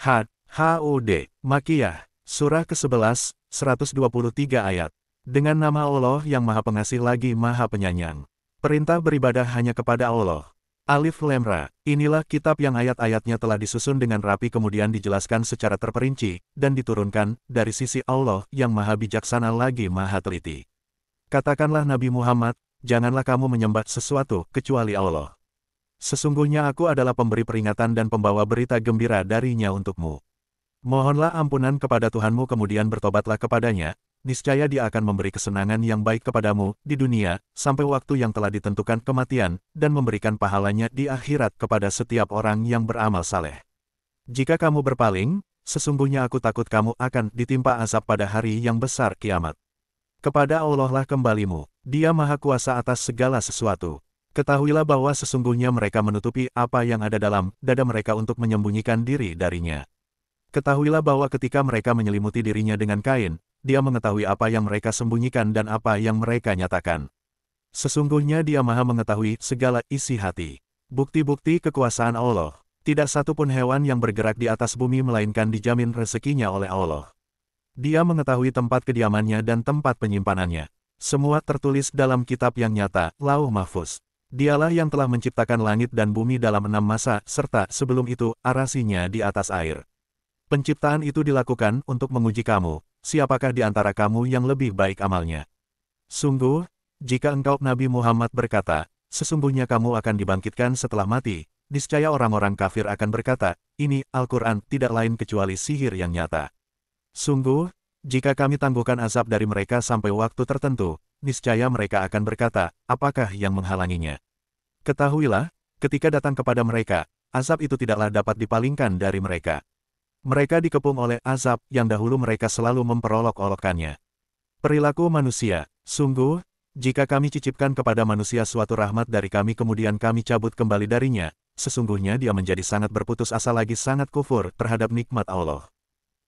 Had, HUD, Makiyah, Surah ke-11, 123 ayat. Dengan nama Allah yang Maha Pengasih lagi Maha Penyayang. Perintah beribadah hanya kepada Allah. Alif Lam Ra, inilah kitab yang ayat-ayatnya telah disusun dengan rapi kemudian dijelaskan secara terperinci, dan diturunkan dari sisi Allah yang Maha Bijaksana lagi Maha Teliti. Katakanlah Nabi Muhammad, janganlah kamu menyembah sesuatu kecuali Allah. Sesungguhnya aku adalah pemberi peringatan dan pembawa berita gembira darinya untukmu. Mohonlah ampunan kepada Tuhanmu kemudian bertobatlah kepadanya, niscaya Dia akan memberi kesenangan yang baik kepadamu di dunia, sampai waktu yang telah ditentukan kematian, dan memberikan pahalanya di akhirat kepada setiap orang yang beramal saleh. Jika kamu berpaling, sesungguhnya aku takut kamu akan ditimpa azab pada hari yang besar kiamat. Kepada Allah lah kembalimu, Dia Maha Kuasa atas segala sesuatu. Ketahuilah bahwa sesungguhnya mereka menutupi apa yang ada dalam dada mereka untuk menyembunyikan diri darinya. Ketahuilah bahwa ketika mereka menyelimuti dirinya dengan kain, Dia mengetahui apa yang mereka sembunyikan dan apa yang mereka nyatakan. Sesungguhnya Dia Maha mengetahui segala isi hati. Bukti-bukti kekuasaan Allah. Tidak satu pun hewan yang bergerak di atas bumi melainkan dijamin rezekinya oleh Allah. Dia mengetahui tempat kediamannya dan tempat penyimpanannya. Semua tertulis dalam kitab yang nyata, Lauh Mahfuz. Dialah yang telah menciptakan langit dan bumi dalam 6 masa, serta sebelum itu, arasinya di atas air. Penciptaan itu dilakukan untuk menguji kamu, siapakah di antara kamu yang lebih baik amalnya. Sungguh, jika engkau Nabi Muhammad berkata, sesungguhnya kamu akan dibangkitkan setelah mati, niscaya orang-orang kafir akan berkata, ini Al-Quran tidak lain kecuali sihir yang nyata. Sungguh, jika kami tangguhkan azab dari mereka sampai waktu tertentu, niscaya mereka akan berkata, apakah yang menghalanginya? Ketahuilah, ketika datang kepada mereka, azab itu tidaklah dapat dipalingkan dari mereka. Mereka dikepung oleh azab yang dahulu mereka selalu memperolok-olokkannya. Perilaku manusia, sungguh, jika kami cicipkan kepada manusia suatu rahmat dari kami kemudian kami cabut kembali darinya, sesungguhnya dia menjadi sangat berputus asa lagi sangat kufur terhadap nikmat Allah.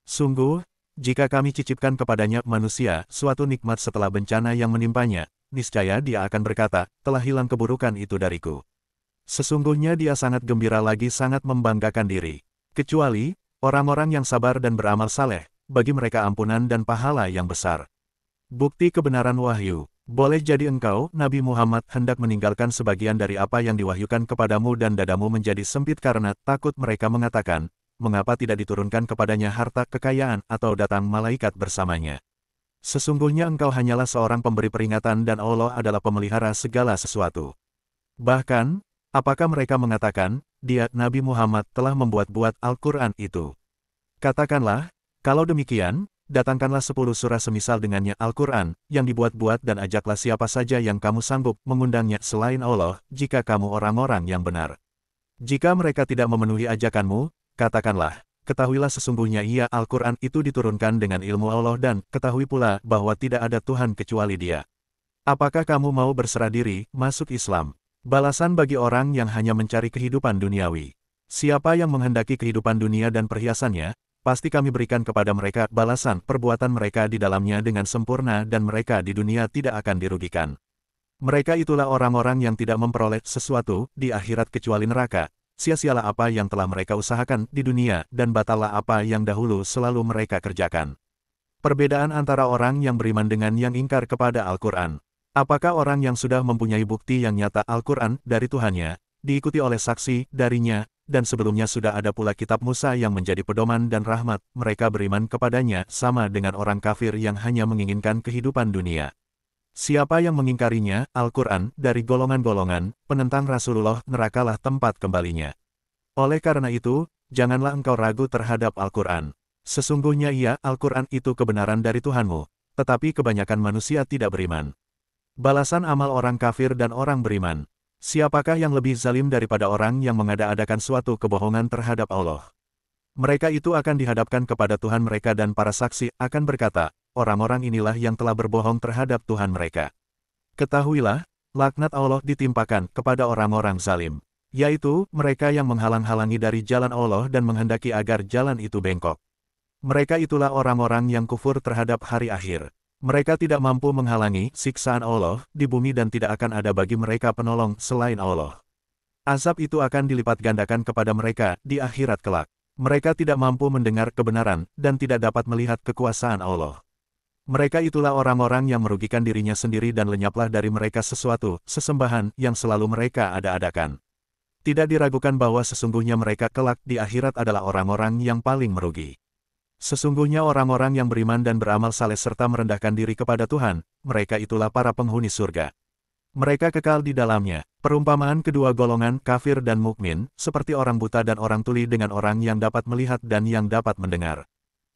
Sungguh, jika kami cicipkan kepadanya manusia suatu nikmat setelah bencana yang menimpanya, niscaya dia akan berkata, telah hilang keburukan itu dariku. Sesungguhnya dia sangat gembira lagi sangat membanggakan diri. Kecuali, orang-orang yang sabar dan beramal saleh, bagi mereka ampunan dan pahala yang besar. Bukti kebenaran wahyu, boleh jadi engkau, Nabi Muhammad, hendak meninggalkan sebagian dari apa yang diwahyukan kepadamu dan dadamu menjadi sempit karena takut mereka mengatakan, mengapa tidak diturunkan kepadanya harta kekayaan atau datang malaikat bersamanya. Sesungguhnya engkau hanyalah seorang pemberi peringatan dan Allah adalah pemelihara segala sesuatu. Bahkan, apakah mereka mengatakan, dia, Nabi Muhammad, telah membuat-buat Al-Quran itu? Katakanlah, kalau demikian, datangkanlah 10 surah semisal dengannya Al-Quran, yang dibuat-buat dan ajaklah siapa saja yang kamu sanggup mengundangnya selain Allah, jika kamu orang-orang yang benar. Jika mereka tidak memenuhi ajakanmu, katakanlah, ketahuilah sesungguhnya ia Al-Quran itu diturunkan dengan ilmu Allah dan ketahui pula bahwa tidak ada Tuhan kecuali Dia. Apakah kamu mau berserah diri, masuk Islam? Balasan bagi orang yang hanya mencari kehidupan duniawi. Siapa yang menghendaki kehidupan dunia dan perhiasannya, pasti kami berikan kepada mereka balasan perbuatan mereka di dalamnya dengan sempurna dan mereka di dunia tidak akan dirugikan. Mereka itulah orang-orang yang tidak memperoleh sesuatu di akhirat kecuali neraka. Sia-sialah apa yang telah mereka usahakan di dunia, dan batallah apa yang dahulu selalu mereka kerjakan. Perbedaan antara orang yang beriman dengan yang ingkar kepada Al-Quran. Apakah orang yang sudah mempunyai bukti yang nyata Al-Quran dari Tuhannya, diikuti oleh saksi darinya, dan sebelumnya sudah ada pula kitab Musa yang menjadi pedoman dan rahmat, mereka beriman kepadanya sama dengan orang kafir yang hanya menginginkan kehidupan dunia. Siapa yang mengingkarinya, Al-Quran, dari golongan-golongan, penentang Rasulullah, nerakalah tempat kembalinya. Oleh karena itu, janganlah engkau ragu terhadap Al-Quran. Sesungguhnya ia, Al-Quran itu kebenaran dari Tuhanmu, tetapi kebanyakan manusia tidak beriman. Balasan amal orang kafir dan orang beriman. Siapakah yang lebih zalim daripada orang yang mengada-adakan suatu kebohongan terhadap Allah? Mereka itu akan dihadapkan kepada Tuhan mereka dan para saksi akan berkata, orang-orang inilah yang telah berbohong terhadap Tuhan mereka. Ketahuilah, laknat Allah ditimpakan kepada orang-orang zalim, yaitu mereka yang menghalang-halangi dari jalan Allah dan menghendaki agar jalan itu bengkok. Mereka itulah orang-orang yang kufur terhadap hari akhir. Mereka tidak mampu menghalangi siksaan Allah di bumi dan tidak akan ada bagi mereka penolong selain Allah. Azab itu akan dilipat gandakan kepada mereka di akhirat kelak. Mereka tidak mampu mendengar kebenaran dan tidak dapat melihat kekuasaan Allah. Mereka itulah orang-orang yang merugikan dirinya sendiri dan lenyaplah dari mereka sesuatu, sesembahan yang selalu mereka ada-adakan. Tidak diragukan bahwa sesungguhnya mereka kelak di akhirat adalah orang-orang yang paling merugi. Sesungguhnya orang-orang yang beriman dan beramal saleh serta merendahkan diri kepada Tuhan, mereka itulah para penghuni surga. Mereka kekal di dalamnya. Perumpamaan kedua golongan kafir dan mukmin, seperti orang buta dan orang tuli dengan orang yang dapat melihat dan yang dapat mendengar.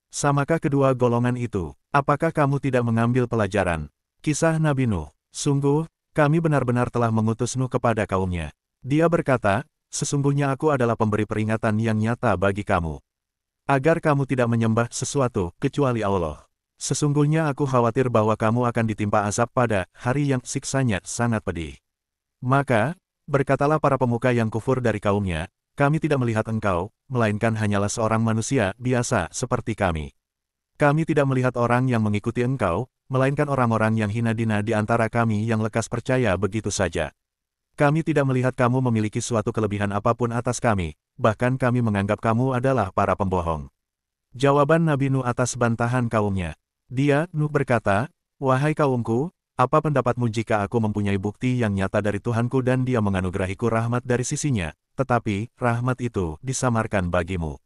Samakah kedua golongan itu? Apakah kamu tidak mengambil pelajaran? Kisah Nabi Nuh. Sungguh, kami benar-benar telah mengutus Nuh kepada kaumnya. Dia berkata, sesungguhnya aku adalah pemberi peringatan yang nyata bagi kamu. Agar kamu tidak menyembah sesuatu, kecuali Allah. Sesungguhnya aku khawatir bahwa kamu akan ditimpa azab pada hari yang siksanya sangat pedih. Maka, berkatalah para pemuka yang kufur dari kaumnya, kami tidak melihat engkau, melainkan hanyalah seorang manusia biasa seperti kami. Kami tidak melihat orang yang mengikuti engkau, melainkan orang-orang yang hina dina di antara kami yang lekas percaya begitu saja. Kami tidak melihat kamu memiliki suatu kelebihan apapun atas kami, bahkan kami menganggap kamu adalah para pembohong. Jawaban Nabi Nuh atas bantahan kaumnya. Dia, Nuh berkata, wahai kaumku, apa pendapatmu jika aku mempunyai bukti yang nyata dari Tuhanku dan dia menganugerahiku rahmat dari sisinya, tetapi, rahmat itu disamarkan bagimu.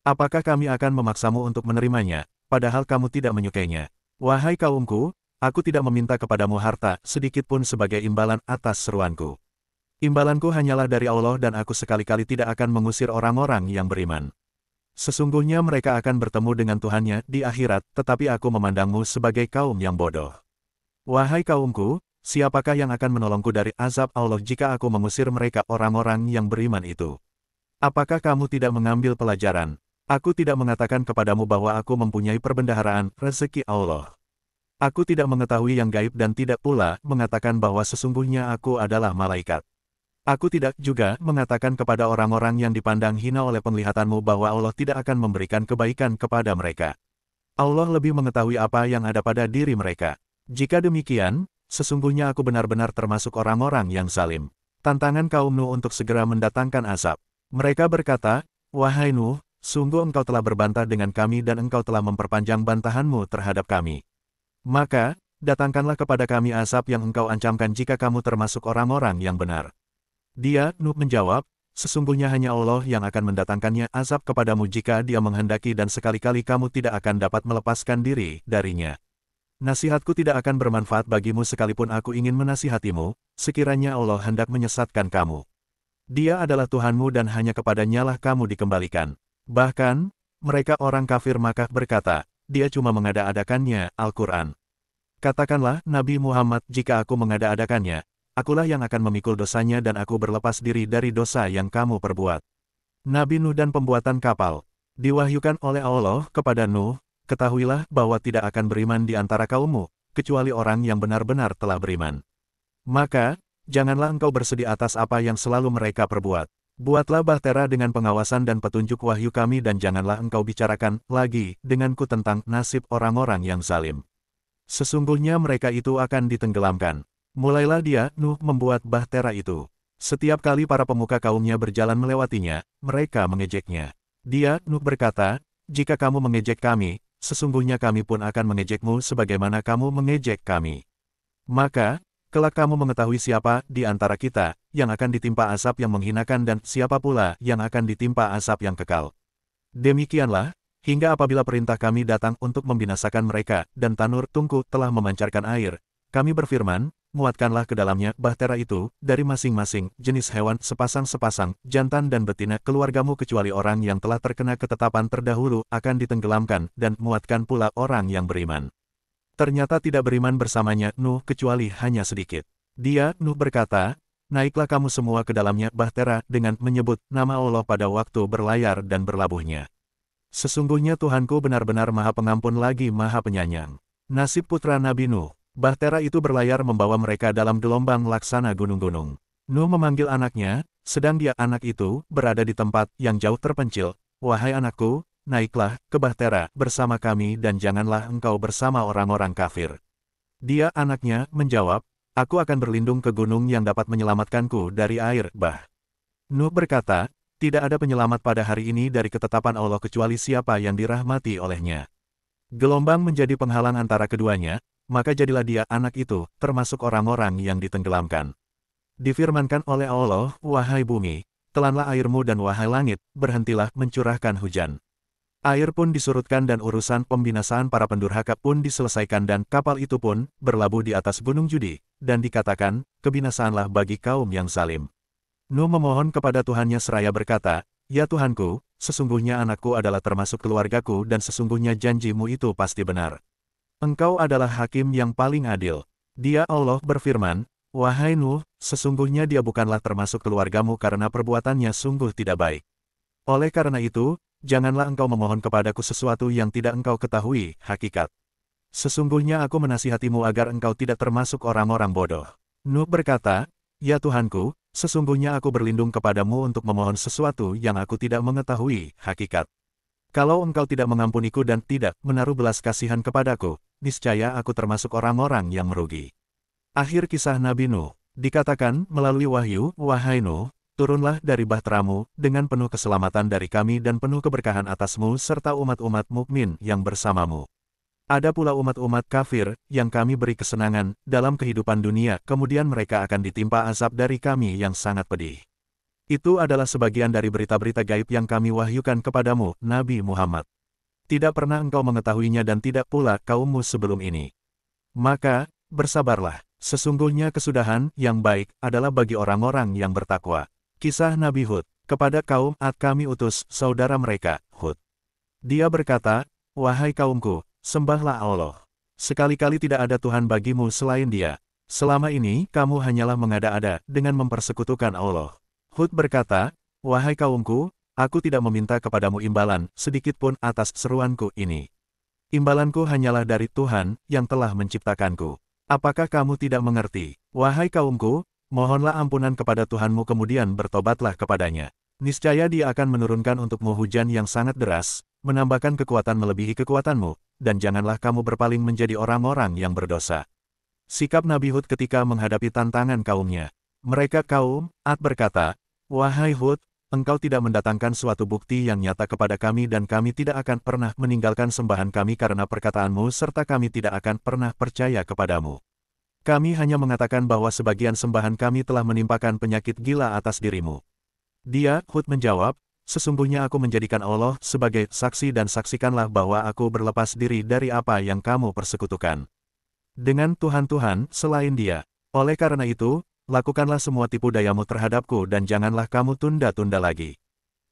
Apakah kami akan memaksamu untuk menerimanya, padahal kamu tidak menyukainya? Wahai kaumku, aku tidak meminta kepadamu harta sedikitpun sebagai imbalan atas seruanku. Imbalanku hanyalah dari Allah dan aku sekali-kali tidak akan mengusir orang-orang yang beriman. Sesungguhnya mereka akan bertemu dengan Tuhannya di akhirat, tetapi aku memandangmu sebagai kaum yang bodoh. Wahai kaumku, siapakah yang akan menolongku dari azab Allah jika aku mengusir mereka orang-orang yang beriman itu? Apakah kamu tidak mengambil pelajaran? Aku tidak mengatakan kepadamu bahwa aku mempunyai perbendaharaan rezeki Allah. Aku tidak mengetahui yang gaib dan tidak pula mengatakan bahwa sesungguhnya aku adalah malaikat. Aku tidak juga mengatakan kepada orang-orang yang dipandang hina oleh penglihatanmu bahwa Allah tidak akan memberikan kebaikan kepada mereka. Allah lebih mengetahui apa yang ada pada diri mereka. Jika demikian, sesungguhnya aku benar-benar termasuk orang-orang yang zalim. Tantangan kaum Nuh untuk segera mendatangkan azab. Mereka berkata, wahai Nuh, sungguh engkau telah berbantah dengan kami dan engkau telah memperpanjang bantahanmu terhadap kami. Maka, datangkanlah kepada kami azab yang engkau ancamkan jika kamu termasuk orang-orang yang benar. Dia, Nuh menjawab, sesungguhnya hanya Allah yang akan mendatangkannya azab kepadamu jika dia menghendaki dan sekali-kali kamu tidak akan dapat melepaskan diri darinya. Nasihatku tidak akan bermanfaat bagimu sekalipun aku ingin menasihatimu, sekiranya Allah hendak menyesatkan kamu. Dia adalah Tuhanmu dan hanya kepadanya lah kamu dikembalikan. Bahkan, mereka orang kafir Makkah berkata, dia cuma mengada-adakannya, Al-Quran. Katakanlah, Nabi Muhammad, jika aku mengada-adakannya, akulah yang akan memikul dosanya dan aku berlepas diri dari dosa yang kamu perbuat. Nabi Nuh dan pembuatan kapal. Diwahyukan oleh Allah kepada Nuh, ketahuilah bahwa tidak akan beriman di antara kaummu, kecuali orang yang benar-benar telah beriman. Maka, janganlah engkau bersedih atas apa yang selalu mereka perbuat. Buatlah bahtera dengan pengawasan dan petunjuk wahyu kami dan janganlah engkau bicarakan lagi denganku tentang nasib orang-orang yang zalim. Sesungguhnya mereka itu akan ditenggelamkan. Mulailah dia, Nuh, membuat bahtera itu. Setiap kali para pemuka kaumnya berjalan melewatinya, mereka mengejeknya. Dia, Nuh berkata, jika kamu mengejek kami, sesungguhnya kami pun akan mengejekmu sebagaimana kamu mengejek kami. Maka, kelak kamu mengetahui siapa di antara kita yang akan ditimpa azab yang menghinakan dan siapa pula yang akan ditimpa azab yang kekal. Demikianlah, hingga apabila perintah kami datang untuk membinasakan mereka dan tanur tungku telah memancarkan air, kami berfirman, muatkanlah ke dalamnya bahtera itu, dari masing-masing jenis hewan sepasang-sepasang, jantan dan betina keluargamu kecuali orang yang telah terkena ketetapan terdahulu akan ditenggelamkan, dan muatkan pula orang yang beriman. Ternyata tidak beriman bersamanya Nuh kecuali hanya sedikit. Dia, Nuh berkata, naiklah kamu semua ke dalamnya bahtera dengan menyebut nama Allah pada waktu berlayar dan berlabuhnya. Sesungguhnya Tuhanku benar-benar Maha Pengampun lagi Maha Penyayang. Nasib putra Nabi Nuh. Bahtera itu berlayar membawa mereka dalam gelombang laksana gunung-gunung. Nuh memanggil anaknya, sedang dia anak itu berada di tempat yang jauh terpencil. Wahai anakku, naiklah ke bahtera bersama kami dan janganlah engkau bersama orang-orang kafir. Dia anaknya menjawab, aku akan berlindung ke gunung yang dapat menyelamatkanku dari air bah. Nuh berkata, Tidak ada penyelamat pada hari ini dari ketetapan Allah kecuali siapa yang dirahmati olehnya. Gelombang menjadi penghalang antara keduanya, maka jadilah dia anak itu, termasuk orang-orang yang ditenggelamkan. Difirmankan oleh Allah, wahai bumi, telanlah airmu dan wahai langit, berhentilah mencurahkan hujan. Air pun disurutkan dan urusan pembinasaan para pendurhaka pun diselesaikan dan kapal itu pun berlabuh di atas gunung Judi, dan dikatakan, kebinasaanlah bagi kaum yang zalim. Nuh memohon kepada Tuhannya seraya berkata, ya Tuhanku, sesungguhnya anakku adalah termasuk keluargaku dan sesungguhnya janjimu itu pasti benar. Engkau adalah hakim yang paling adil. Dia Allah berfirman, wahai Nuh, sesungguhnya dia bukanlah termasuk keluargamu karena perbuatannya sungguh tidak baik. Oleh karena itu, janganlah engkau memohon kepadaku sesuatu yang tidak engkau ketahui, hakikat. Sesungguhnya aku menasihatimu agar engkau tidak termasuk orang-orang bodoh. Nuh berkata, ya Tuhanku, sesungguhnya aku berlindung kepadamu untuk memohon sesuatu yang aku tidak mengetahui, hakikat. Kalau engkau tidak mengampuniku dan tidak menaruh belas kasihan kepadaku, niscaya aku termasuk orang-orang yang merugi. Akhir kisah Nabi Nuh, dikatakan melalui wahyu, wahai Nuh, turunlah dari bahteramu, dengan penuh keselamatan dari kami dan penuh keberkahan atasmu serta umat-umat mukmin yang bersamamu. Ada pula umat-umat kafir, yang kami beri kesenangan, dalam kehidupan dunia, kemudian mereka akan ditimpa azab dari kami yang sangat pedih. Itu adalah sebagian dari berita-berita gaib yang kami wahyukan kepadamu, Nabi Muhammad. Tidak pernah engkau mengetahuinya dan tidak pula kaummu sebelum ini. Maka, bersabarlah, sesungguhnya kesudahan yang baik adalah bagi orang-orang yang bertakwa. Kisah Nabi Hud, kepada kaum Ad kami utus saudara mereka, Hud. Dia berkata, wahai kaumku, sembahlah Allah. Sekali-kali tidak ada Tuhan bagimu selain Dia. Selama ini kamu hanyalah mengada-ada dengan mempersekutukan Allah. Hud berkata, wahai kaumku, aku tidak meminta kepadamu imbalan sedikitpun atas seruanku ini. Imbalanku hanyalah dari Tuhan yang telah menciptakanku. Apakah kamu tidak mengerti? Wahai kaumku, mohonlah ampunan kepada Tuhanmu kemudian bertobatlah kepadanya. Niscaya Dia akan menurunkan untukmu hujan yang sangat deras, menambahkan kekuatan melebihi kekuatanmu, dan janganlah kamu berpaling menjadi orang-orang yang berdosa. Sikap Nabi Hud ketika menghadapi tantangan kaumnya. Mereka kaum Ad berkata, wahai Hud, engkau tidak mendatangkan suatu bukti yang nyata kepada kami dan kami tidak akan pernah meninggalkan sembahan kami karena perkataanmu serta kami tidak akan pernah percaya kepadamu. Kami hanya mengatakan bahwa sebagian sembahan kami telah menimpakan penyakit gila atas dirimu. Dia, Hud menjawab, sesungguhnya aku menjadikan Allah sebagai saksi dan saksikanlah bahwa aku berlepas diri dari apa yang kamu persekutukan dengan Tuhan-Tuhan selain Dia. Oleh karena itu, lakukanlah semua tipu dayamu terhadapku dan janganlah kamu tunda-tunda lagi.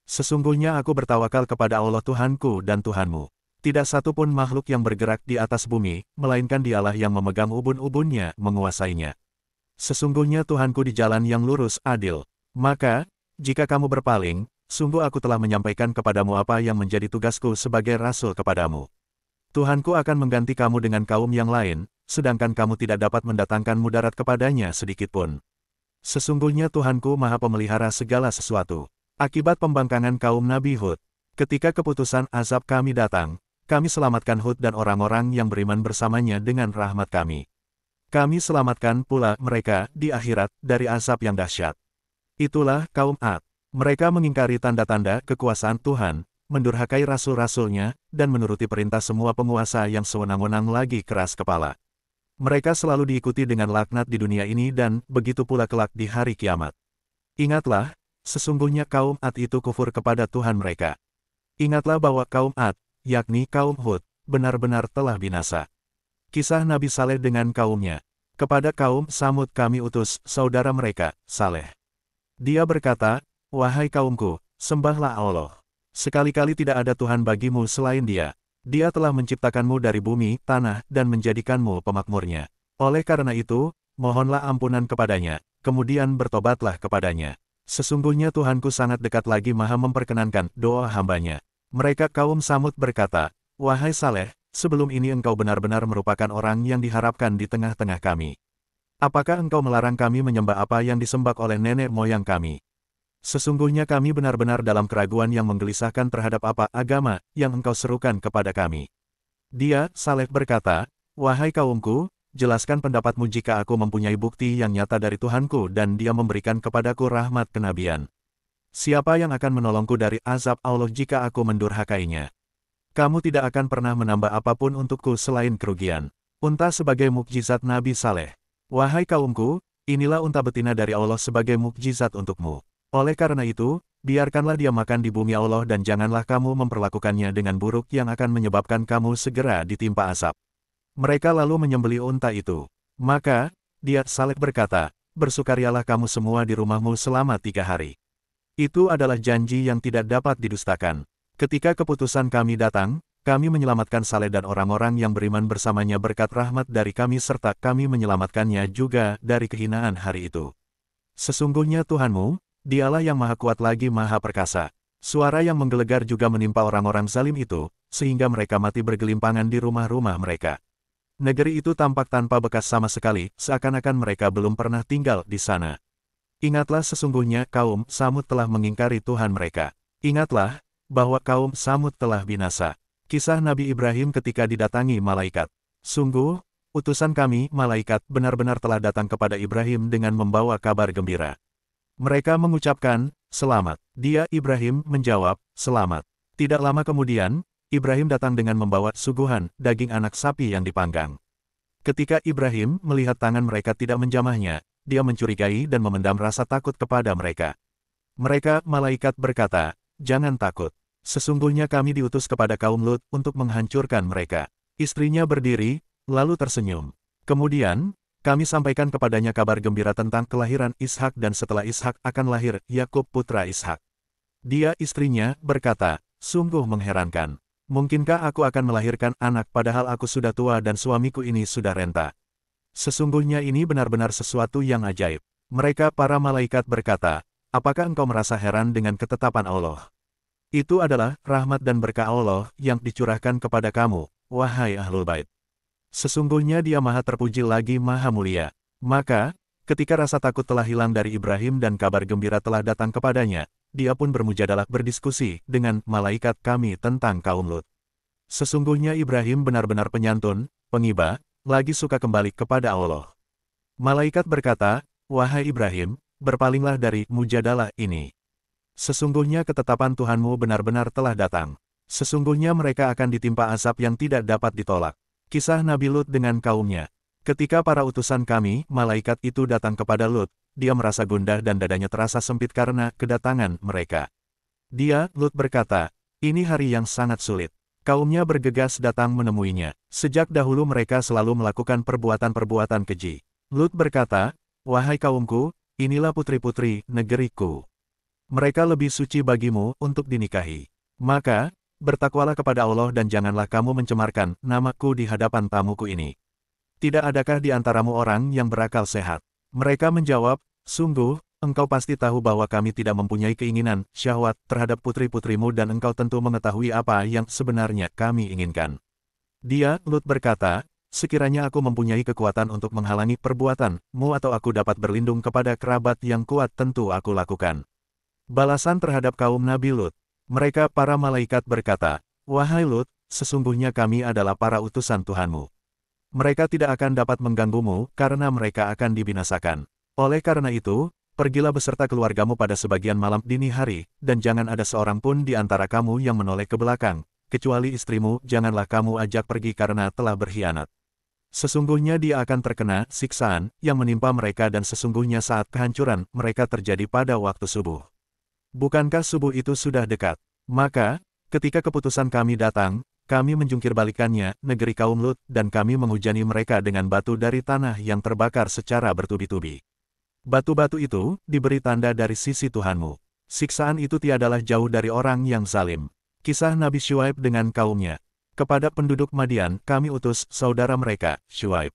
Sesungguhnya aku bertawakal kepada Allah Tuhanku dan Tuhanmu. Tidak satu pun makhluk yang bergerak di atas bumi, melainkan Dialah yang memegang ubun-ubunnya, menguasainya. Sesungguhnya Tuhanku di jalan yang lurus adil. Maka, jika kamu berpaling, sungguh aku telah menyampaikan kepadamu apa yang menjadi tugasku sebagai rasul kepadamu. Tuhanku akan mengganti kamu dengan kaum yang lain, sedangkan kamu tidak dapat mendatangkan mudarat kepadanya sedikitpun. Sesungguhnya Tuhanku Maha Pemelihara segala sesuatu. Akibat pembangkangan kaum Nabi Hud, ketika keputusan azab kami datang, kami selamatkan Hud dan orang-orang yang beriman bersamanya dengan rahmat kami. Kami selamatkan pula mereka di akhirat dari azab yang dahsyat. Itulah kaum Ad. Mereka mengingkari tanda-tanda kekuasaan Tuhan, mendurhakai rasul-rasulnya, dan menuruti perintah semua penguasa yang sewenang-wenang lagi keras kepala. Mereka selalu diikuti dengan laknat di dunia ini dan begitu pula kelak di hari kiamat. Ingatlah, sesungguhnya kaum Ad itu kufur kepada Tuhan mereka. Ingatlah bahwa kaum Ad, yakni kaum Hud, benar-benar telah binasa. Kisah Nabi Saleh dengan kaumnya. Kepada kaum Samud kami utus saudara mereka, Saleh. Dia berkata, wahai kaumku, sembahlah Allah. Sekali-kali tidak ada Tuhan bagimu selain Dia. Dia telah menciptakanmu dari bumi, tanah, dan menjadikanmu pemakmurnya. Oleh karena itu, mohonlah ampunan kepadanya, kemudian bertobatlah kepadanya. Sesungguhnya Tuhanku sangat dekat lagi Maha memperkenankan doa hambanya. Mereka kaum Samud berkata, wahai Saleh, sebelum ini engkau benar-benar merupakan orang yang diharapkan di tengah-tengah kami. Apakah engkau melarang kami menyembah apa yang disembah oleh nenek moyang kami? Sesungguhnya kami benar-benar dalam keraguan yang menggelisahkan terhadap apa agama yang engkau serukan kepada kami. Dia, Saleh berkata, wahai kaumku, jelaskan pendapatmu jika aku mempunyai bukti yang nyata dari Tuhanku dan Dia memberikan kepadaku rahmat kenabian. Siapa yang akan menolongku dari azab Allah jika aku mendurhakainya? Kamu tidak akan pernah menambah apapun untukku selain kerugian. Unta sebagai mukjizat Nabi Saleh. Wahai kaumku, inilah unta betina dari Allah sebagai mukjizat untukmu. Oleh karena itu, biarkanlah dia makan di bumi Allah dan janganlah kamu memperlakukannya dengan buruk yang akan menyebabkan kamu segera ditimpa azab. Mereka lalu menyembelih unta itu. Maka, dia Saleh berkata, bersukarialah kamu semua di rumahmu selama 3 hari. Itu adalah janji yang tidak dapat didustakan. Ketika keputusan kami datang, kami menyelamatkan Saleh dan orang-orang yang beriman bersamanya berkat rahmat dari kami serta kami menyelamatkannya juga dari kehinaan hari itu. Sesungguhnya Tuhanmu, Dialah yang maha kuat lagi maha perkasa. Suara yang menggelegar juga menimpa orang-orang zalim itu, sehingga mereka mati bergelimpangan di rumah-rumah mereka. Negeri itu tampak tanpa bekas sama sekali, seakan-akan mereka belum pernah tinggal di sana. Ingatlah sesungguhnya kaum Samud telah mengingkari Tuhan mereka. Ingatlah, bahwa kaum Samud telah binasa. Kisah Nabi Ibrahim ketika didatangi malaikat. Sungguh, utusan kami, malaikat, benar-benar telah datang kepada Ibrahim dengan membawa kabar gembira. Mereka mengucapkan, selamat. Dia Ibrahim menjawab, selamat. Tidak lama kemudian, Ibrahim datang dengan membawa suguhan, daging anak sapi yang dipanggang. Ketika Ibrahim melihat tangan mereka tidak menjamahnya, dia mencurigai dan memendam rasa takut kepada mereka. Mereka, malaikat berkata, jangan takut. Sesungguhnya kami diutus kepada kaum Lut untuk menghancurkan mereka. Istrinya berdiri, lalu tersenyum. Kemudian, kami sampaikan kepadanya kabar gembira tentang kelahiran Ishak dan setelah Ishak akan lahir, Yakub putra Ishak. Dia istrinya berkata, sungguh mengherankan. Mungkinkah aku akan melahirkan anak padahal aku sudah tua dan suamiku ini sudah renta? Sesungguhnya ini benar-benar sesuatu yang ajaib. Mereka para malaikat berkata, apakah engkau merasa heran dengan ketetapan Allah? Itu adalah rahmat dan berkah Allah yang dicurahkan kepada kamu, wahai Ahlul Bait. Sesungguhnya dia maha terpuji lagi maha mulia. Maka, ketika rasa takut telah hilang dari Ibrahim dan kabar gembira telah datang kepadanya, dia pun bermujadalah berdiskusi dengan malaikat kami tentang kaum Lut. Sesungguhnya Ibrahim benar-benar penyantun, pengiba, lagi suka kembali kepada Allah. Malaikat berkata, wahai Ibrahim, berpalinglah dari mujadalah ini. Sesungguhnya ketetapan Tuhanmu benar-benar telah datang. Sesungguhnya mereka akan ditimpa azab yang tidak dapat ditolak. Kisah Nabi Lut dengan kaumnya. Ketika para utusan kami, malaikat itu datang kepada Lut, dia merasa gundah dan dadanya terasa sempit karena kedatangan mereka. Dia, Lut berkata, ini hari yang sangat sulit. Kaumnya bergegas datang menemuinya. Sejak dahulu mereka selalu melakukan perbuatan-perbuatan keji. Lut berkata, wahai kaumku, inilah putri-putri negeriku. Mereka lebih suci bagimu untuk dinikahi. Maka, bertakwalah kepada Allah dan janganlah kamu mencemarkan namaku di hadapan tamuku ini. Tidak adakah di antaramu orang yang berakal sehat? Mereka menjawab, sungguh, engkau pasti tahu bahwa kami tidak mempunyai keinginan, syahwat, terhadap putri-putrimu dan engkau tentu mengetahui apa yang sebenarnya kami inginkan. Dia, Lut berkata, sekiranya aku mempunyai kekuatan untuk menghalangi perbuatanmu atau aku dapat berlindung kepada kerabat yang kuat tentu aku lakukan. Balasan terhadap kaum Nabi Lut. Mereka para malaikat berkata, wahai Lut, sesungguhnya kami adalah para utusan Tuhanmu. Mereka tidak akan dapat mengganggumu karena mereka akan dibinasakan. Oleh karena itu, pergilah beserta keluargamu pada sebagian malam dini hari, dan jangan ada seorang pun di antara kamu yang menoleh ke belakang, kecuali istrimu janganlah kamu ajak pergi karena telah berkhianat. Sesungguhnya dia akan terkena siksaan yang menimpa mereka dan sesungguhnya saat kehancuran mereka terjadi pada waktu subuh. Bukankah subuh itu sudah dekat? Maka, ketika keputusan kami datang, kami menjungkir balikannya, negeri kaum Lut, dan kami menghujani mereka dengan batu dari tanah yang terbakar secara bertubi-tubi. Batu-batu itu diberi tanda dari sisi Tuhanmu. Siksaan itu tiadalah jauh dari orang yang zalim. Kisah Nabi Syuaib dengan kaumnya. Kepada penduduk Madian, kami utus saudara mereka, Syuaib.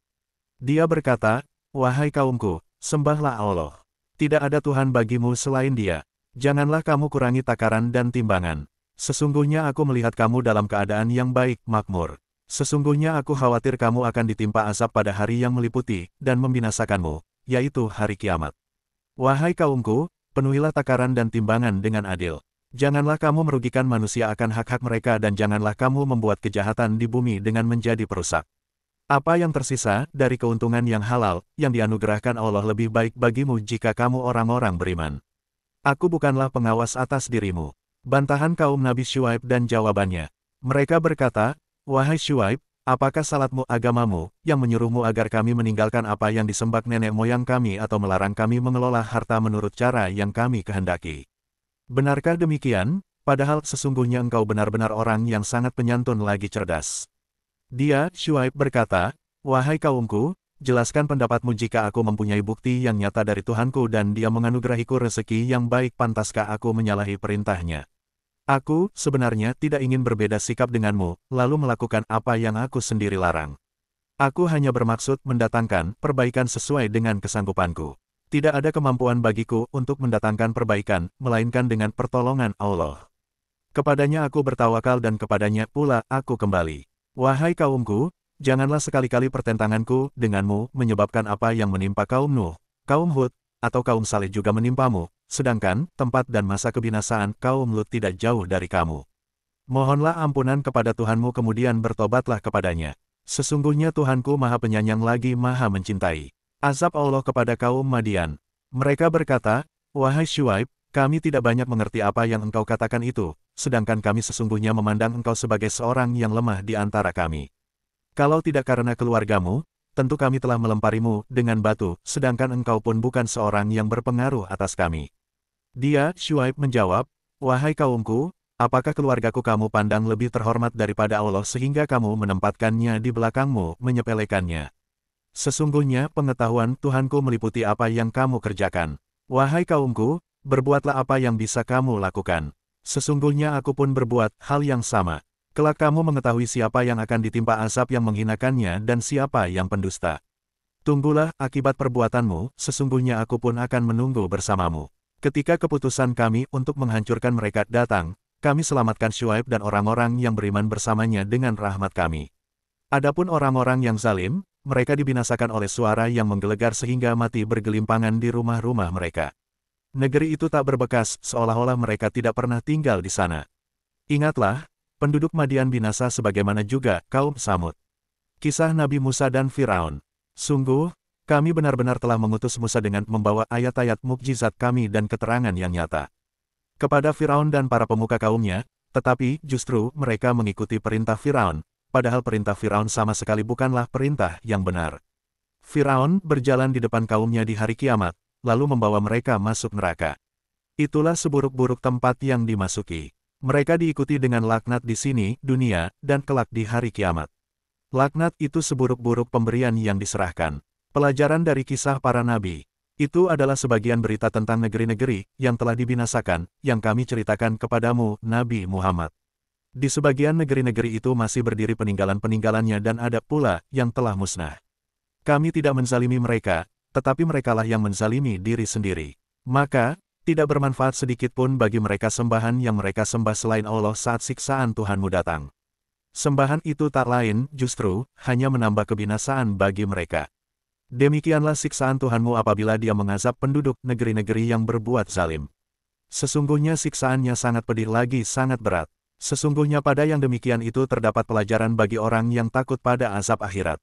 Dia berkata, wahai kaumku, sembahlah Allah. Tidak ada Tuhan bagimu selain Dia. Janganlah kamu kurangi takaran dan timbangan. Sesungguhnya aku melihat kamu dalam keadaan yang baik, makmur. Sesungguhnya aku khawatir kamu akan ditimpa azab pada hari yang meliputi dan membinasakanmu, yaitu hari kiamat. Wahai kaumku, penuhilah takaran dan timbangan dengan adil. Janganlah kamu merugikan manusia akan hak-hak mereka dan janganlah kamu membuat kejahatan di bumi dengan menjadi perusak. Apa yang tersisa dari keuntungan yang halal, yang dianugerahkan Allah lebih baik bagimu jika kamu orang-orang beriman. Aku bukanlah pengawas atas dirimu. Bantahan kaum Nabi Syuaib dan jawabannya. Mereka berkata, wahai Syuaib, apakah salatmu agamamu, yang menyuruhmu agar kami meninggalkan apa yang disembah nenek moyang kami atau melarang kami mengelola harta menurut cara yang kami kehendaki? Benarkah demikian? Padahal sesungguhnya engkau benar-benar orang yang sangat penyantun lagi cerdas. Dia, Syuaib berkata, wahai kaumku, jelaskan pendapatmu jika aku mempunyai bukti yang nyata dari Tuhanku dan dia menganugerahiku rezeki yang baik, pantaskah aku menyalahi perintahnya? Aku, sebenarnya, tidak ingin berbeda sikap denganmu, lalu melakukan apa yang aku sendiri larang. Aku hanya bermaksud mendatangkan perbaikan sesuai dengan kesanggupanku. Tidak ada kemampuan bagiku untuk mendatangkan perbaikan, melainkan dengan pertolongan Allah. Kepadanya aku bertawakal dan kepadanya pula aku kembali. Wahai kaumku, janganlah sekali-kali pertentanganku denganmu menyebabkan apa yang menimpa kaum Nuh, kaum Hud, atau kaum Saleh juga menimpamu, sedangkan tempat dan masa kebinasaan kaum Lut tidak jauh dari kamu. Mohonlah ampunan kepada Tuhanmu kemudian bertobatlah kepadanya. Sesungguhnya Tuhanku Maha Penyayang lagi Maha Mencintai. Azab Allah kepada kaum Madian. Mereka berkata, wahai Syuaib, kami tidak banyak mengerti apa yang engkau katakan itu, sedangkan kami sesungguhnya memandang engkau sebagai seorang yang lemah di antara kami. Kalau tidak karena keluargamu, tentu kami telah melemparimu dengan batu, sedangkan engkau pun bukan seorang yang berpengaruh atas kami. Dia, Syuaib menjawab, wahai kaumku, apakah keluargaku kamu pandang lebih terhormat daripada Allah sehingga kamu menempatkannya di belakangmu, menyepelekannya? Sesungguhnya pengetahuan Tuhanku meliputi apa yang kamu kerjakan. Wahai kaumku, berbuatlah apa yang bisa kamu lakukan. Sesungguhnya aku pun berbuat hal yang sama. Kelak kamu mengetahui siapa yang akan ditimpa azab yang menghinakannya dan siapa yang pendusta. Tunggulah akibat perbuatanmu, sesungguhnya aku pun akan menunggu bersamamu. Ketika keputusan kami untuk menghancurkan mereka datang, kami selamatkan Syuaib dan orang-orang yang beriman bersamanya dengan rahmat kami. Adapun orang-orang yang zalim, mereka dibinasakan oleh suara yang menggelegar sehingga mati bergelimpangan di rumah-rumah mereka. Negeri itu tak berbekas, seolah-olah mereka tidak pernah tinggal di sana. Ingatlah, penduduk Madian binasa sebagaimana juga kaum Samud. Kisah Nabi Musa dan Firaun. Sungguh, kami benar-benar telah mengutus Musa dengan membawa ayat-ayat mukjizat kami dan keterangan yang nyata kepada Firaun dan para pemuka kaumnya, tetapi justru mereka mengikuti perintah Firaun, padahal perintah Firaun sama sekali bukanlah perintah yang benar. Firaun berjalan di depan kaumnya di hari kiamat, lalu membawa mereka masuk neraka. Itulah seburuk-buruk tempat yang dimasuki. Mereka diikuti dengan laknat di sini, dunia, dan kelak di hari kiamat. Laknat itu seburuk-buruk pemberian yang diserahkan. Pelajaran dari kisah para nabi. Itu adalah sebagian berita tentang negeri-negeri yang telah dibinasakan, yang kami ceritakan kepadamu, Nabi Muhammad. Di sebagian negeri-negeri itu masih berdiri peninggalan-peninggalannya dan ada pula yang telah musnah. Kami tidak menzalimi mereka, tetapi merekalah yang menzalimi diri sendiri. Maka, tidak bermanfaat sedikit pun bagi mereka sembahan yang mereka sembah selain Allah saat siksaan Tuhanmu datang. Sembahan itu tak lain, justru, hanya menambah kebinasaan bagi mereka. Demikianlah siksaan Tuhanmu apabila dia mengazab penduduk negeri-negeri yang berbuat zalim. Sesungguhnya siksaannya sangat pedih lagi sangat berat. Sesungguhnya pada yang demikian itu terdapat pelajaran bagi orang yang takut pada azab akhirat.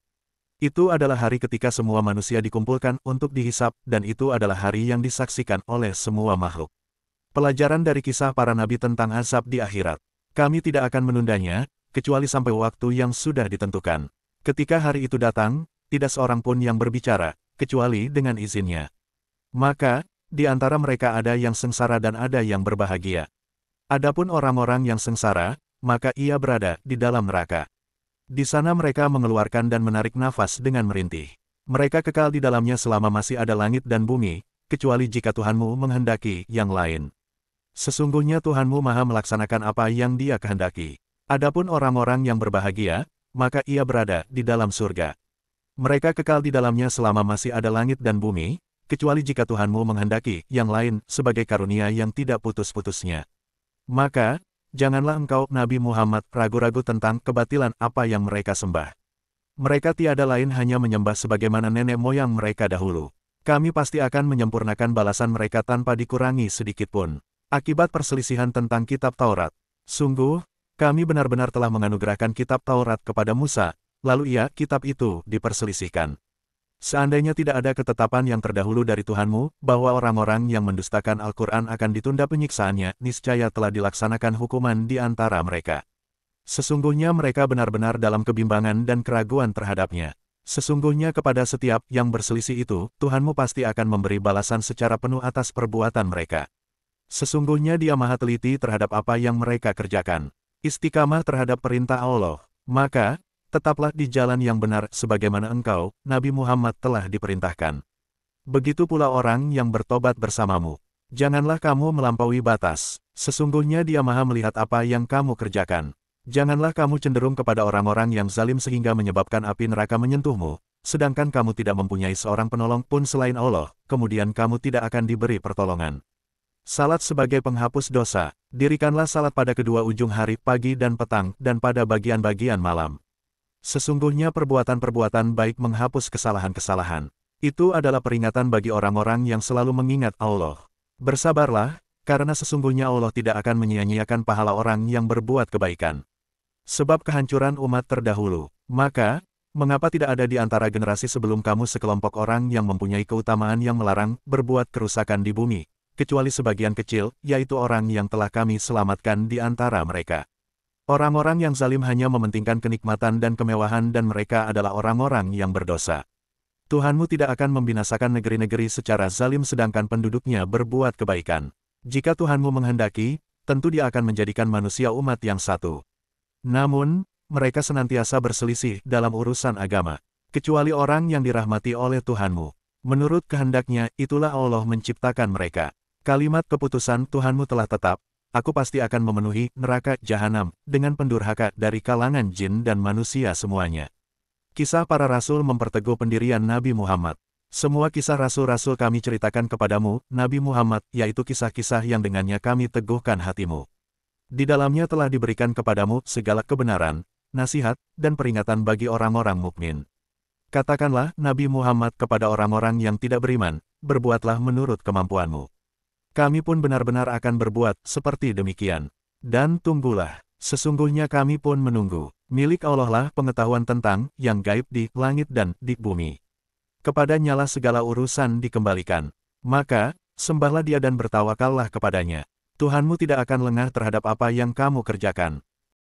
Itu adalah hari ketika semua manusia dikumpulkan untuk dihisap, dan itu adalah hari yang disaksikan oleh semua makhluk. Pelajaran dari kisah para nabi tentang azab di akhirat. Kami tidak akan menundanya, kecuali sampai waktu yang sudah ditentukan. Ketika hari itu datang, tidak seorang pun yang berbicara, kecuali dengan izinnya. Maka, di antara mereka ada yang sengsara dan ada yang berbahagia. Adapun orang-orang yang sengsara, maka ia berada di dalam neraka. Di sana mereka mengeluarkan dan menarik nafas dengan merintih. Mereka kekal di dalamnya selama masih ada langit dan bumi, kecuali jika Tuhanmu menghendaki yang lain. Sesungguhnya Tuhanmu Maha melaksanakan apa yang Dia kehendaki. Adapun orang-orang yang berbahagia, maka ia berada di dalam surga. Mereka kekal di dalamnya selama masih ada langit dan bumi, kecuali jika Tuhanmu menghendaki yang lain sebagai karunia yang tidak putus-putusnya. Maka, janganlah engkau, Nabi Muhammad, ragu-ragu tentang kebatilan apa yang mereka sembah. Mereka tiada lain hanya menyembah sebagaimana nenek moyang mereka dahulu. Kami pasti akan menyempurnakan balasan mereka tanpa dikurangi sedikitpun. Akibat perselisihan tentang kitab Taurat. Sungguh, kami benar-benar telah menganugerahkan kitab Taurat kepada Musa, lalu kitab itu diperselisihkan. Seandainya tidak ada ketetapan yang terdahulu dari Tuhanmu, bahwa orang-orang yang mendustakan Al-Quran akan ditunda penyiksaannya, niscaya telah dilaksanakan hukuman di antara mereka. Sesungguhnya mereka benar-benar dalam kebimbangan dan keraguan terhadapnya. Sesungguhnya kepada setiap yang berselisih itu, Tuhanmu pasti akan memberi balasan secara penuh atas perbuatan mereka. Sesungguhnya Dia maha teliti terhadap apa yang mereka kerjakan. Istiqamah terhadap perintah Allah. Maka, tetaplah di jalan yang benar sebagaimana engkau, Nabi Muhammad telah diperintahkan. Begitu pula orang yang bertobat bersamamu. Janganlah kamu melampaui batas. Sesungguhnya Dia maha melihat apa yang kamu kerjakan. Janganlah kamu cenderung kepada orang-orang yang zalim sehingga menyebabkan api neraka menyentuhmu, sedangkan kamu tidak mempunyai seorang penolong pun selain Allah, kemudian kamu tidak akan diberi pertolongan. Salat sebagai penghapus dosa. Dirikanlah salat pada kedua ujung hari, pagi dan petang, dan pada bagian-bagian malam. Sesungguhnya perbuatan-perbuatan baik menghapus kesalahan-kesalahan. Itu adalah peringatan bagi orang-orang yang selalu mengingat Allah. Bersabarlah, karena sesungguhnya Allah tidak akan menyia-nyiakan pahala orang yang berbuat kebaikan. Sebab kehancuran umat terdahulu, maka, mengapa tidak ada di antara generasi sebelum kamu sekelompok orang yang mempunyai keutamaan yang melarang berbuat kerusakan di bumi, kecuali sebagian kecil, yaitu orang yang telah kami selamatkan di antara mereka. Orang-orang yang zalim hanya mementingkan kenikmatan dan kemewahan dan mereka adalah orang-orang yang berdosa. Tuhanmu tidak akan membinasakan negeri-negeri secara zalim sedangkan penduduknya berbuat kebaikan. Jika Tuhanmu menghendaki, tentu Dia akan menjadikan manusia umat yang satu. Namun, mereka senantiasa berselisih dalam urusan agama. Kecuali orang yang dirahmati oleh Tuhanmu. Menurut kehendaknya, itulah Allah menciptakan mereka. Kalimat keputusan Tuhanmu telah tetap. Aku pasti akan memenuhi neraka jahanam dengan pendurhaka dari kalangan jin dan manusia semuanya. Kisah para rasul memperteguh pendirian Nabi Muhammad. Semua kisah rasul-rasul kami ceritakan kepadamu, Nabi Muhammad, yaitu kisah-kisah yang dengannya kami teguhkan hatimu. Di dalamnya telah diberikan kepadamu segala kebenaran, nasihat, dan peringatan bagi orang-orang mukmin. Katakanlah, Nabi Muhammad kepada orang-orang yang tidak beriman, berbuatlah menurut kemampuanmu. Kami pun benar-benar akan berbuat seperti demikian. Dan tunggulah, sesungguhnya kami pun menunggu. Milik Allah lah pengetahuan tentang yang gaib di langit dan di bumi. Kepadanya lah segala urusan dikembalikan. Maka, sembahlah Dia dan bertawakallah kepadanya. Tuhanmu tidak akan lengah terhadap apa yang kamu kerjakan.